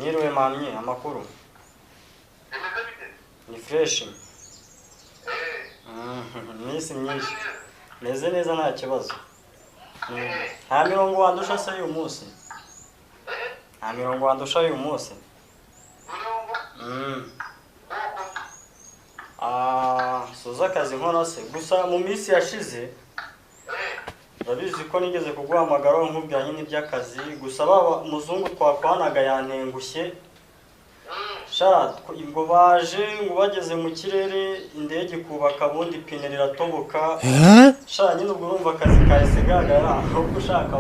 Mwiriwe mamye, amakuru ni fresh. Iminsi myinshi meze neza nta kibazo. Nta mirongo wandusha se uyu munsi? Nta mirongo wandusha uyu munsi? Soza akazi nkora se gusa mu minsi yashize urabizi ko nigeze kuguhamagara nkubwira nyine iby'akazi gusa baba muzungu twakwanaga yantengushye ngo baje ngo bageze mu kirere indege kubaka bundi pine riratoboka nyine ubwo urumva akazi kahise gahagarara ahubwo ushaka